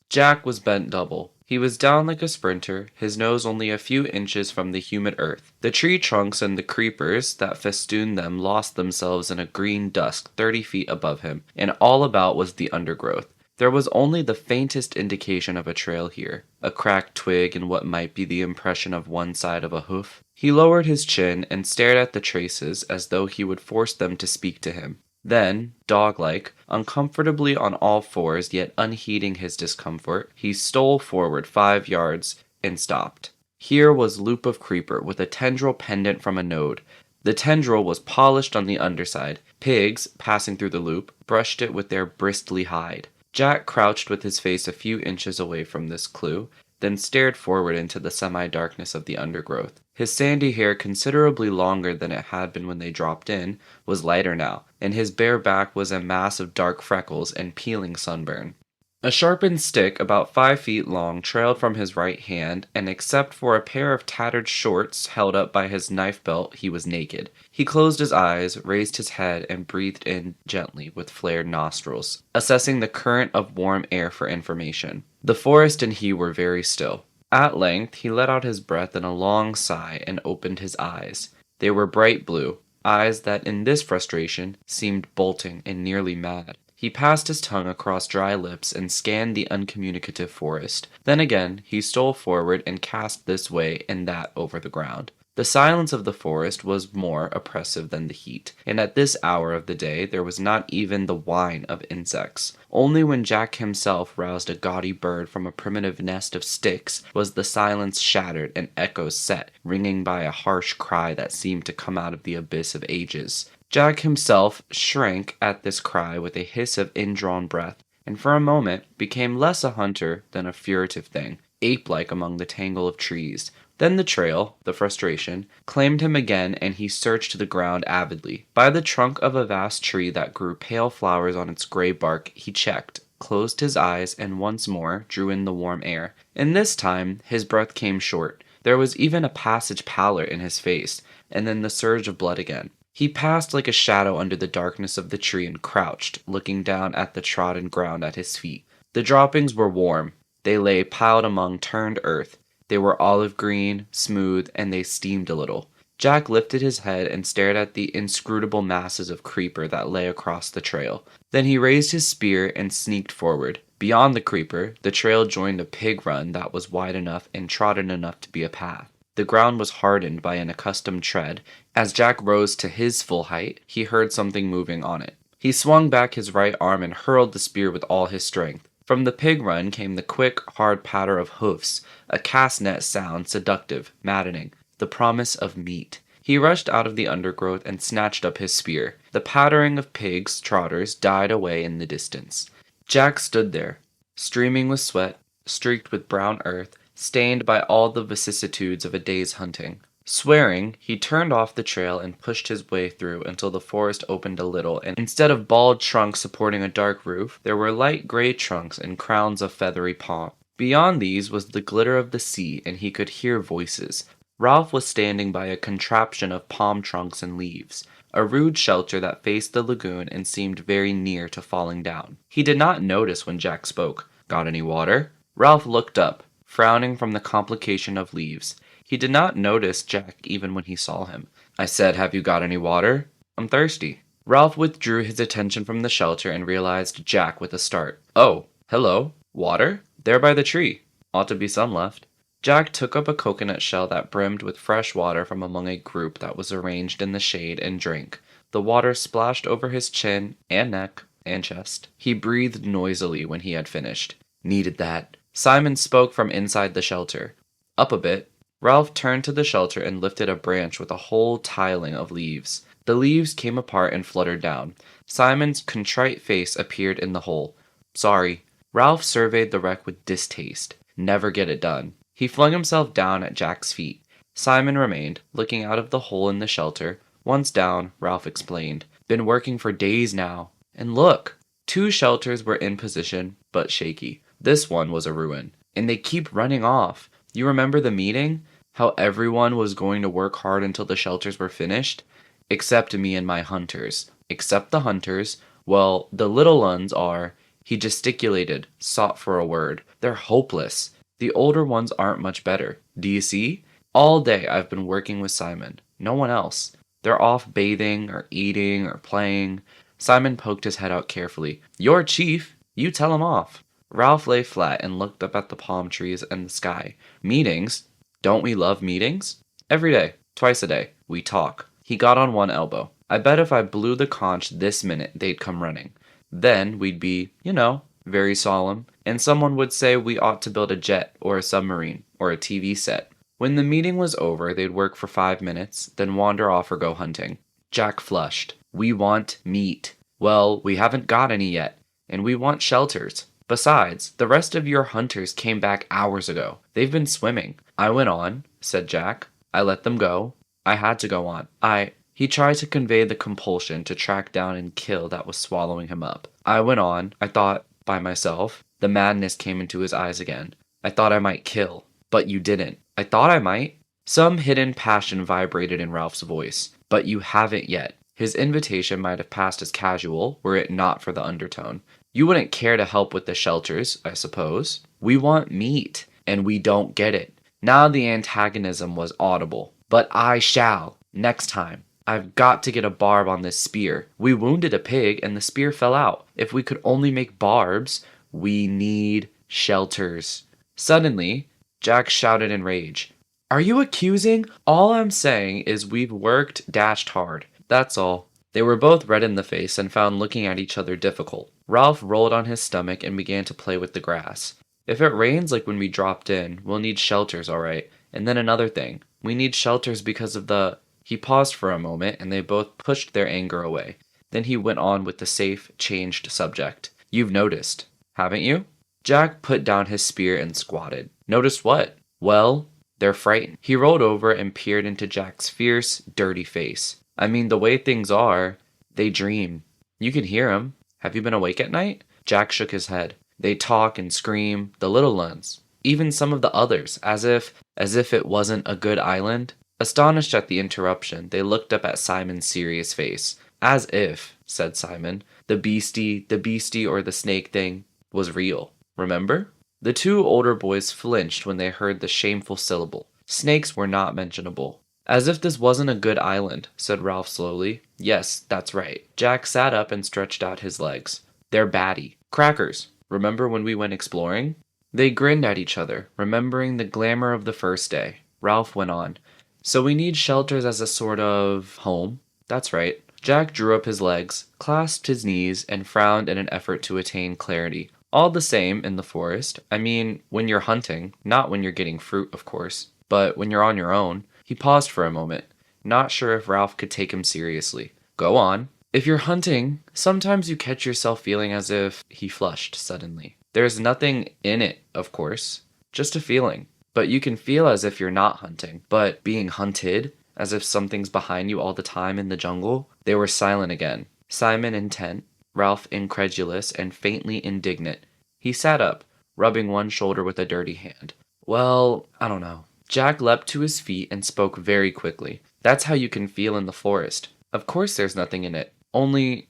Jack was bent double. He was down like a sprinter, his nose only a few inches from the humid earth. The tree trunks and the creepers that festooned them lost themselves in a green dusk 30 feet above him, and all about was the undergrowth. There was only the faintest indication of a trail here, a cracked twig and what might be the impression of one side of a hoof. He lowered his chin and stared at the traces as though he would force them to speak to him. Then, dog-like, uncomfortably on all fours yet unheeding his discomfort, he stole forward 5 yards and stopped. Here was loop of creeper with a tendril pendant from a node. The tendril was polished on the underside. Pigs, passing through the loop, brushed it with their bristly hide. Jack crouched with his face a few inches away from this clue, then stared forward into the semi-darkness of the undergrowth. His sandy hair, considerably longer than it had been when they dropped in, was lighter now, and his bare back was a mass of dark freckles and peeling sunburn. A sharpened stick about 5 feet long trailed from his right hand, and except for a pair of tattered shorts held up by his knife belt, he was naked. He closed his eyes, raised his head, and breathed in gently with flared nostrils, assessing the current of warm air for information. The forest and he were very still. At length he let out his breath in a long sigh and opened his eyes. They were bright blue, eyes that in this frustration seemed bolting and nearly mad. He passed his tongue across dry lips and scanned the uncommunicative forest. Then again he stole forward and cast this way and that over the ground. The silence of the forest was more oppressive than the heat, and at this hour of the day there was not even the whine of insects. Only when Jack himself roused a gaudy bird from a primitive nest of sticks was the silence shattered and echoes set, ringing by a harsh cry that seemed to come out of the abyss of ages. Jack himself shrank at this cry with a hiss of indrawn breath, and for a moment became less a hunter than a furtive thing, ape-like among the tangle of trees. Then the trail, the frustration, claimed him again, and he searched the ground avidly. By the trunk of a vast tree that grew pale flowers on its gray bark, he checked, closed his eyes, and once more drew in the warm air. And this time his breath came short. There was even a passage pallor in his face, and then the surge of blood again. He passed like a shadow under the darkness of the tree and crouched, looking down at the trodden ground at his feet. The droppings were warm. They lay piled among turned earth. They were olive green, smooth, and they steamed a little. Jack lifted his head and stared at the inscrutable masses of creeper that lay across the trail. Then he raised his spear and sneaked forward. Beyond the creeper, the trail joined a pig run that was wide enough and trodden enough to be a path. The ground was hardened by an accustomed tread. As Jack rose to his full height, he heard something moving on it. He swung back his right arm and hurled the spear with all his strength. From the pig run came the quick, hard patter of hoofs, a cast net sound, seductive, maddening, the promise of meat. He rushed out of the undergrowth and snatched up his spear. The pattering of pigs' trotters died away in the distance. Jack stood there, streaming with sweat, streaked with brown earth, stained by all the vicissitudes of a day's hunting. Swearing, he turned off the trail and pushed his way through until the forest opened a little, and instead of bald trunks supporting a dark roof, there were light gray trunks and crowns of feathery palm. Beyond these was the glitter of the sea, and he could hear voices. Ralph was standing by a contraption of palm trunks and leaves, a rude shelter that faced the lagoon and seemed very near to falling down. He did not notice when Jack spoke. "Got any water?" Ralph looked up, frowning from the complication of leaves. He did not notice Jack even when he saw him. "I said, have you got any water? I'm thirsty." Ralph withdrew his attention from the shelter and realized Jack with a start. "Oh, hello. Water? There by the tree. Ought to be some left." Jack took up a coconut shell that brimmed with fresh water from among a group that was arranged in the shade and drank. The water splashed over his chin and neck and chest. He breathed noisily when he had finished. "Needed that." Simon spoke from inside the shelter. "Up a bit." Ralph turned to the shelter and lifted a branch with a whole tiling of leaves. The leaves came apart and fluttered down. Simon's contrite face appeared in the hole. "Sorry." Ralph surveyed the wreck with distaste. Never get it done. He flung himself down at Jack's feet. Simon remained, looking out of the hole in the shelter. Once down, Ralph explained. "Been working for days now. And look!" 2 shelters were in position, but shaky. This one was a ruin. And they keep running off. You remember the meeting? How everyone was going to work hard until the shelters were finished? Except me and my hunters. Except the hunters. Well, the little uns are. He gesticulated, sought for a word. They're hopeless. The older ones aren't much better. Do you see? All day I've been working with Simon. No one else. They're off bathing or eating or playing. Simon poked his head out carefully. You're chief. You tell him off. Ralph lay flat and looked up at the palm trees and the sky. Meetings? Don't we love meetings? Every day, twice a day, we talk. He got on one elbow. I bet if I blew the conch this minute, they'd come running. Then we'd be, very solemn, and someone would say we ought to build a jet or a submarine or a TV set. When the meeting was over, they'd work for 5 minutes, then wander off or go hunting. Jack flushed. We want meat. Well, we haven't got any yet, and we want shelters. Besides, the rest of your hunters came back hours ago. They've been swimming. I went on, said Jack. I let them go. I had to go on. He tried to convey the compulsion to track down and kill that was swallowing him up. I went on. I thought, by myself. The madness came into his eyes again. I thought I might kill. But you didn't. I thought I might. Some hidden passion vibrated in Ralph's voice. But you haven't yet. His invitation might have passed as casual, were it not for the undertone. You wouldn't care to help with the shelters, I suppose. We want meat, and we don't get it. Now the antagonism was audible. But I shall. Next time. I've got to get a barb on this spear. We wounded a pig, and the spear fell out. If we could only make barbs, we need shelters. Suddenly, Jack shouted in rage. Are you accusing? All I'm saying is we've worked dashed hard. That's all. They were both red in the face and found looking at each other difficult. Ralph rolled on his stomach and began to play with the grass. If it rains like when we dropped in, we'll need shelters, all right. And then another thing. We need shelters because of the... He paused for a moment, and they both pushed their anger away. Then he went on with the safe, changed subject. You've noticed, haven't you? Jack put down his spear and squatted. Noticed what? Well, they're frightened. He rolled over and peered into Jack's fierce, dirty face. I mean, the way things are, they dream. You can hear 'em. Have you been awake at night? Jack shook his head. They talk and scream, the little ones. Even some of the others, as if it wasn't a good island. Astonished at the interruption, they looked up at Simon's serious face. As if, said Simon, the beastie or the snake thing was real. Remember? The two older boys flinched when they heard the shameful syllable. Snakes were not mentionable. As if this wasn't a good island, said Ralph slowly. Yes, that's right. Jack sat up and stretched out his legs. They're batty. Crackers. Remember when we went exploring? They grinned at each other, remembering the glamour of the first day. Ralph went on. So we need shelters as a sort of home? That's right. Jack drew up his legs, clasped his knees, and frowned in an effort to attain clarity. All the same, in the forest. I mean, when you're hunting, not when you're getting fruit, of course, but when you're on your own. He paused for a moment, not sure if Ralph could take him seriously. Go on. If you're hunting, sometimes you catch yourself feeling as if... He flushed suddenly. There's nothing in it, of course. Just a feeling. But you can feel as if you're not hunting, but being hunted, as if something's behind you all the time in the jungle. They were silent again. Simon intent, Ralph incredulous and faintly indignant. He sat up, rubbing one shoulder with a dirty hand. Well, I don't know. Jack leapt to his feet and spoke very quickly. That's how you can feel in the forest. Of course there's nothing in it. Only...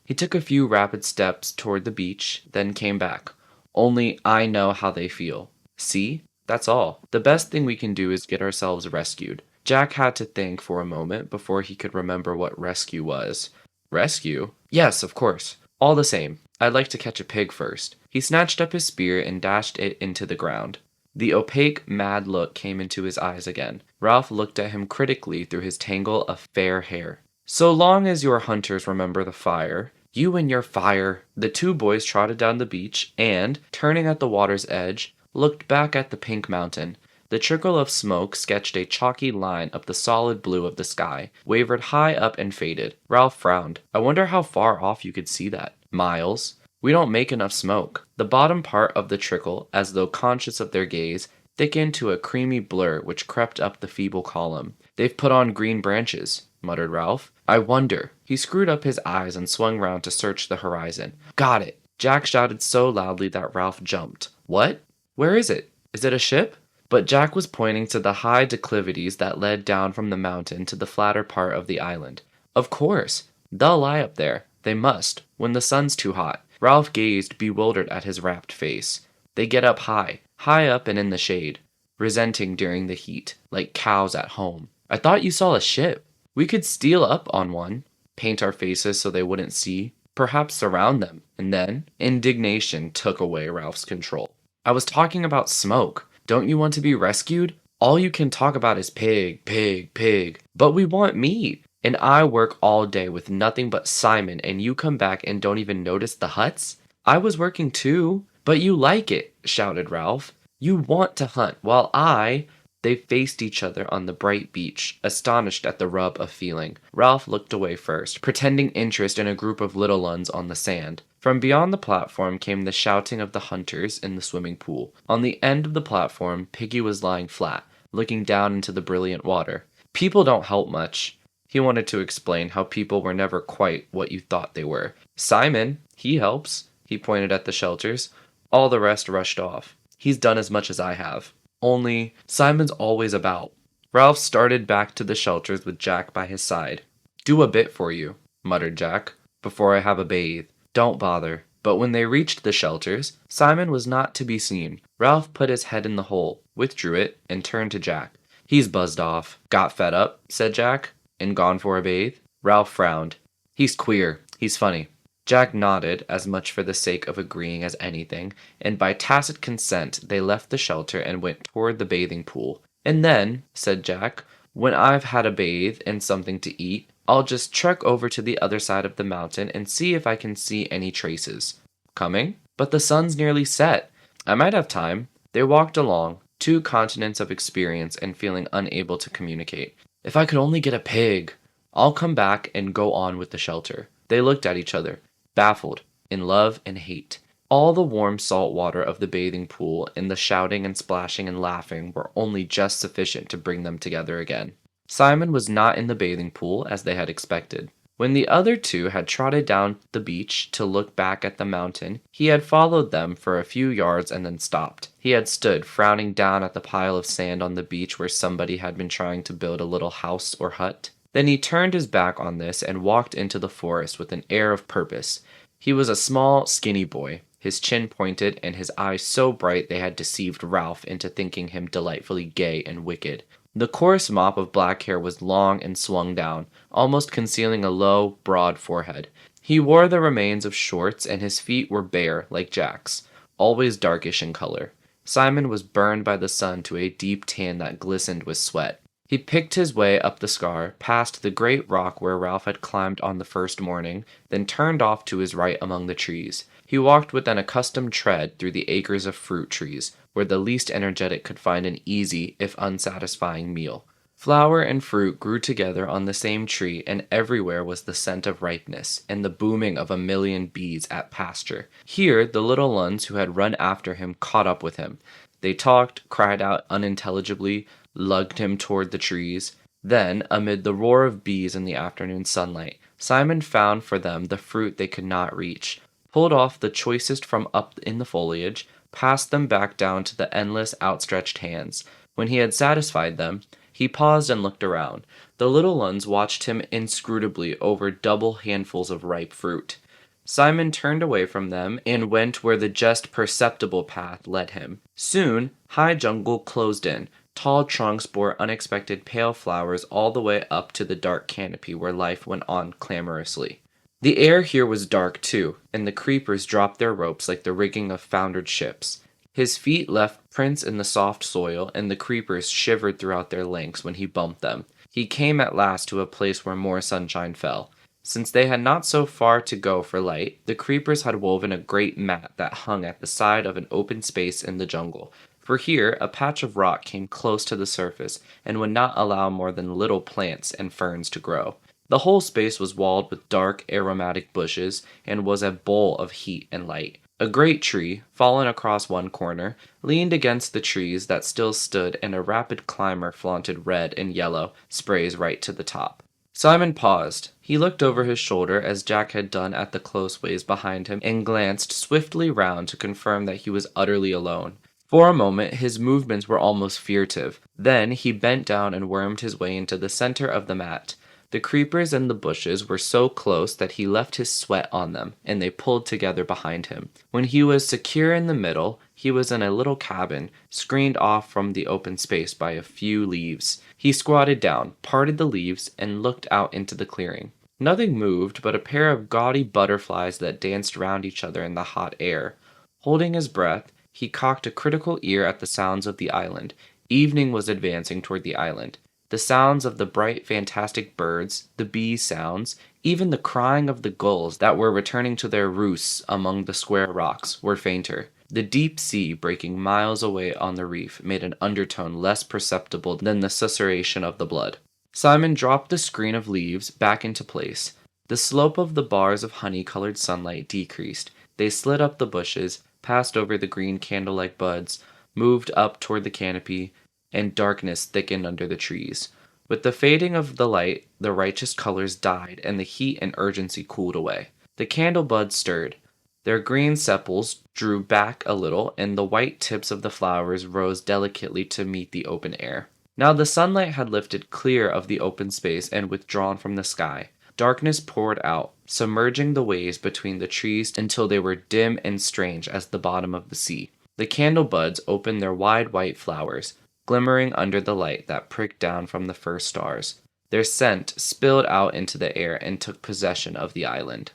He took a few rapid steps toward the beach, then came back. Only I know how they feel. See? That's all. The best thing we can do is get ourselves rescued. Jack had to think for a moment before he could remember what rescue was. Rescue? Yes, of course. All the same, I'd like to catch a pig first. He snatched up his spear and dashed it into the ground. The opaque, mad look came into his eyes again. Ralph looked at him critically through his tangle of fair hair. So long as your hunters remember the fire, you and your fire. The two boys trotted down the beach and, turning at the water's edge, looked back at the pink mountain. The trickle of smoke sketched a chalky line up the solid blue of the sky, wavered high up and faded. Ralph frowned. I wonder how far off you could see that. Miles. We don't make enough smoke. The bottom part of the trickle, as though conscious of their gaze, thickened to a creamy blur which crept up the feeble column. They've put on green branches, muttered Ralph. I wonder. He screwed up his eyes and swung round to search the horizon. Got it. Jack shouted so loudly that Ralph jumped. What? Where is it? Is it a ship? But Jack was pointing to the high declivities that led down from the mountain to the flatter part of the island. Of course. They'll lie up there. They must, when the sun's too hot. Ralph gazed, bewildered at his rapt face. They get up high, high up and in the shade, resenting during the heat, like cows at home. I thought you saw a ship. We could steal up on one, paint our faces so they wouldn't see, perhaps surround them, and then indignation took away Ralph's control. I was talking about smoke. Don't you want to be rescued? All you can talk about is pig, pig, pig. But we want meat. And I work all day with nothing but Simon, and you come back and don't even notice the huts? I was working too. But you like it, shouted Ralph. You want to hunt, while I... They faced each other on the bright beach, astonished at the rub of feeling. Ralph looked away first, pretending interest in a group of little uns on the sand. From beyond the platform came the shouting of the hunters in the swimming pool. On the end of the platform, Piggy was lying flat, looking down into the brilliant water. People don't help much. He wanted to explain how people were never quite what you thought they were. Simon, he helps. He pointed at the shelters. All the rest rushed off. He's done as much as I have. Only, Simon's always about. Ralph started back to the shelters with Jack by his side. Do a bit for you, muttered Jack, before I have a bathe. Don't bother. But when they reached the shelters, Simon was not to be seen. Ralph put his head in the hole, withdrew it, and turned to Jack. He's buzzed off. Got fed up, said Jack, and gone for a bathe. Ralph frowned. He's queer. He's funny. Jack nodded, as much for the sake of agreeing as anything, and by tacit consent they left the shelter and went toward the bathing pool. And then, said Jack, when I've had a bathe and something to eat, I'll just trek over to the other side of the mountain and see if I can see any traces. Coming? But the sun's nearly set. I might have time. They walked along, 2 continents of experience and feeling unable to communicate. If I could only get a pig. I'll come back and go on with the shelter. They looked at each other, baffled, in love and hate. All the warm salt water of the bathing pool and the shouting and splashing and laughing were only just sufficient to bring them together again. Simon was not in the bathing pool as they had expected. When the other 2 had trotted down the beach to look back at the mountain, he had followed them for a few yards and then stopped. He had stood frowning down at the pile of sand on the beach where somebody had been trying to build a little house or hut. Then he turned his back on this and walked into the forest with an air of purpose. He was a small, skinny boy, his chin pointed and his eyes so bright they had deceived Ralph into thinking him delightfully gay and wicked. The coarse mop of black hair was long and swung down, almost concealing a low, broad forehead. He wore the remains of shorts and his feet were bare, like Jack's, always darkish in color. Simon was burned by the sun to a deep tan that glistened with sweat. He picked his way up the scar, past the great rock where Ralph had climbed on the first morning, then turned off to his right among the trees. He walked with an accustomed tread through the acres of fruit trees, where the least energetic could find an easy, if unsatisfying, meal. Flower and fruit grew together on the same tree, and everywhere was the scent of ripeness, and the booming of a million bees at pasture. Here the little uns who had run after him caught up with him. They talked, cried out unintelligibly, lugged him toward the trees. Then, amid the roar of bees in the afternoon sunlight, Simon found for them the fruit they could not reach, pulled off the choicest from up in the foliage, passed them back down to the endless outstretched hands. When he had satisfied them, he paused and looked around. The little ones watched him inscrutably over double handfuls of ripe fruit. Simon turned away from them and went where the just perceptible path led him. Soon, high jungle closed in. Tall trunks bore unexpected pale flowers all the way up to the dark canopy where life went on clamorously. The air here was dark too, and the creepers dropped their ropes like the rigging of foundered ships. His feet left prints in the soft soil, and the creepers shivered throughout their lengths when he bumped them. He came at last to a place where more sunshine fell. Since they had not so far to go for light, the creepers had woven a great mat that hung at the side of an open space in the jungle. For here, a patch of rock came close to the surface and would not allow more than little plants and ferns to grow. The whole space was walled with dark, aromatic bushes and was a bowl of heat and light. A great tree, fallen across one corner, leaned against the trees that still stood, and a rapid climber flaunted red and yellow sprays right to the top. Simon paused. He looked over his shoulder as Jack had done at the close ways behind him and glanced swiftly round to confirm that he was utterly alone. For a moment his movements were almost furtive. Then he bent down and wormed his way into the center of the mat. The creepers and the bushes were so close that he left his sweat on them, and they pulled together behind him. When he was secure in the middle, he was in a little cabin, screened off from the open space by a few leaves. He squatted down, parted the leaves, and looked out into the clearing. Nothing moved but a pair of gaudy butterflies that danced round each other in the hot air. Holding his breath, he cocked a critical ear at the sounds of the island. Evening was advancing toward the island. The sounds of the bright, fantastic birds, the bee sounds, even the crying of the gulls that were returning to their roosts among the square rocks, were fainter. The deep sea, breaking miles away on the reef, made an undertone less perceptible than the susurration of the blood. Simon dropped the screen of leaves back into place. The slope of the bars of honey-colored sunlight decreased. They slid up the bushes, passed over the green candle-like buds, moved up toward the canopy, and darkness thickened under the trees. With the fading of the light, the righteous colors died, and the heat and urgency cooled away. The candle buds stirred. Their green sepals drew back a little, and the white tips of the flowers rose delicately to meet the open air. Now the sunlight had lifted clear of the open space and withdrawn from the sky. Darkness poured out, submerging the waves between the trees until they were dim and strange as the bottom of the sea. The candle buds opened their wide white flowers, glimmering under the light that pricked down from the first stars. Their scent spilled out into the air and took possession of the island.